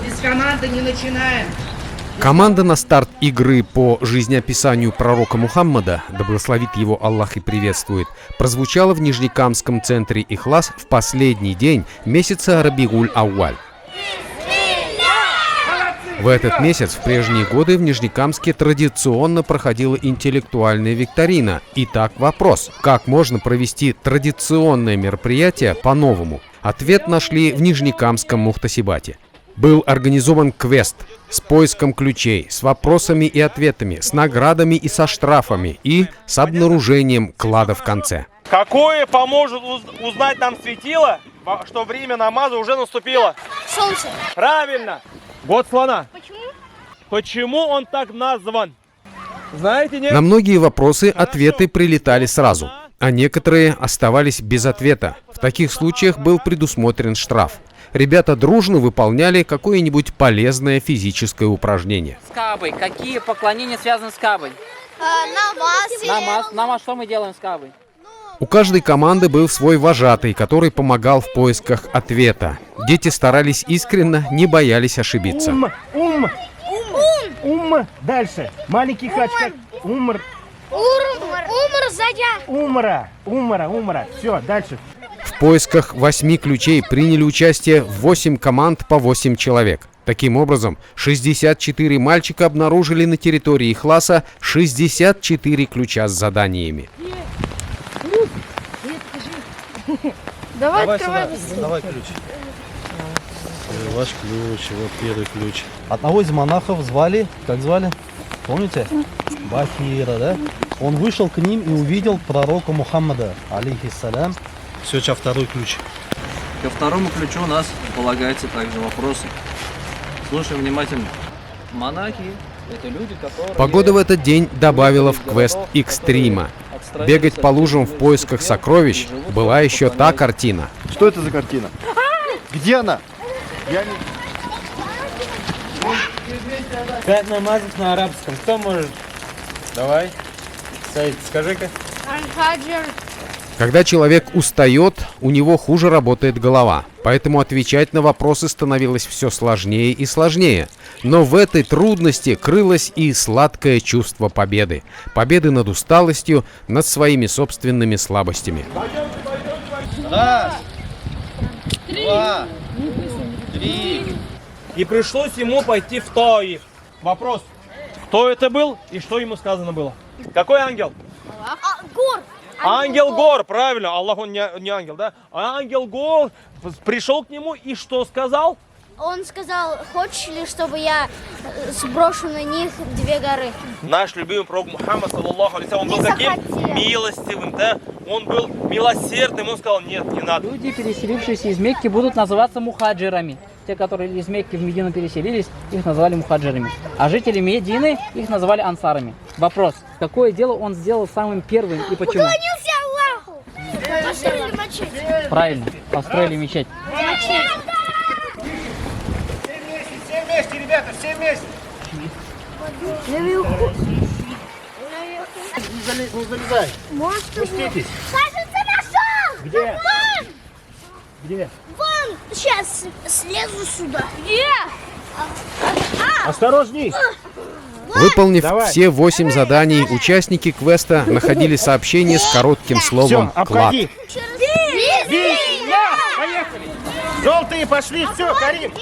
Без команды не начинаем. Команда на старт игры по жизнеописанию пророка Мухаммада, да благословит его Аллах и приветствует, прозвучала в Нижнекамском центре Ихлас в последний день месяца Рабиуль-Ауаль. В этот месяц в прежние годы в Нижнекамске традиционно проходила интеллектуальная викторина. Итак, вопрос: как можно провести традиционное мероприятие по-новому? Ответ нашли в Нижнекамском Мухтасибате. Был организован квест с поиском ключей, с вопросами и ответами, с наградами и со штрафами и с обнаружением клада в конце. Какое поможет узнать нам светило, что время намаза уже наступило? Солнце. Правильно. Год слона. Почему? Почему он так назван? Знаете, нет? На многие вопросы ответы прилетали сразу, а некоторые оставались без ответа. В таких случаях был предусмотрен штраф. Ребята дружно выполняли какое-нибудь полезное физическое упражнение. С Каабой. Какие поклонения связаны с Каабой? Намаз. Намаз. Что мы делаем с Каабой? У каждой команды был свой вожатый, который помогал в поисках ответа. Дети старались искренне, не боялись ошибиться. Дальше. Маленький хач как умр. Умра. Все, дальше. В поисках 8 ключей приняли участие 8 команд по 8 человек. Таким образом, 64 мальчика обнаружили на территории Ихласа 64 ключа с заданиями. Давай открывай. Давай ключ. Ваш ключ, вот первый ключ. Одного из монахов звали, как звали? Помните? Бахира, да? Он вышел к ним и увидел пророка Мухаммада, алейхиссалям. Все, сейчас второй ключ. Ко второму ключу у нас полагается также вопросы. Слушаем внимательно. Монахи – это люди, которые... Погода в этот день добавила в квест экстрима. Бегать по лужам в поисках сокровищ была еще та картина. Что это за картина? Где она? Я не... 5 намазов на арабском. Кто может? Давай. Саид, скажи-ка. Аль-Хаджир. Когда человек устает, у него хуже работает голова. Поэтому отвечать на вопросы становилось все сложнее и сложнее. Но в этой трудности крылось и сладкое чувство победы. Победы над усталостью, над своими собственными слабостями. Раз, два, три. И пришлось ему пойти в Таиф. Вопрос: кто это был и что ему сказано было? Какой ангел? Гор. Ангел Гор, правильно. Аллах, он не ангел, да? А ангел Гор пришел к нему и что сказал? Он сказал: хочешь ли, чтобы я сброшу на них 2 горы? Наш любимый пророк Мухаммад, саллаллаху алейхи, он был каким? Милостивым, да? Он был милосердным. Он сказал: нет, не надо. Люди, переселившиеся из Мекки, будут называться мухаджирами. Те, которые из Мекки в Медину переселились, их называли мухаджирами. А жители Медины их называли ансарами. Вопрос: какое дело он сделал самым первым и почему? Поклонился Аллаху. Построили мечеть. Правильно, построили мечеть. Все вместе, ребята, все вместе. Наверху. Не залезай. Может, Спуститесь. кажется, нашел. Где? Вон. Где? Вон. Сейчас слезу сюда. Где? Осторожней. Выполнив Давай. все 8 заданий, участники квеста находили сообщение с коротким словом Все, «клад». обходи. Поехали. Желтые пошли. Все, Карим.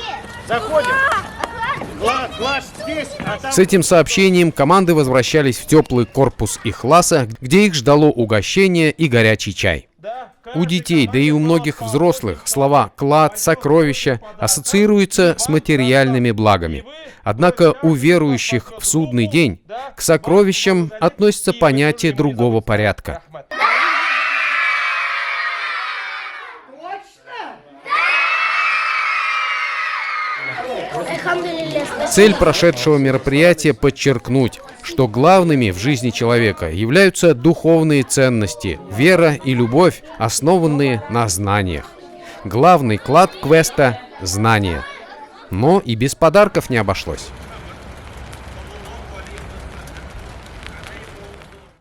Заходим. Класс здесь. А там... С этим сообщением команды возвращались в теплый корпус Ихласа, где их ждало угощение и горячий чай. У детей, да и у многих взрослых, слова «клад», «сокровища» ассоциируются с материальными благами. Однако у верующих в судный день к сокровищам относится понятие другого порядка. Цель прошедшего мероприятия — подчеркнуть, что главными в жизни человека являются духовные ценности, вера и любовь, основанные на знаниях. Главный клад квеста — знания. Но и без подарков не обошлось.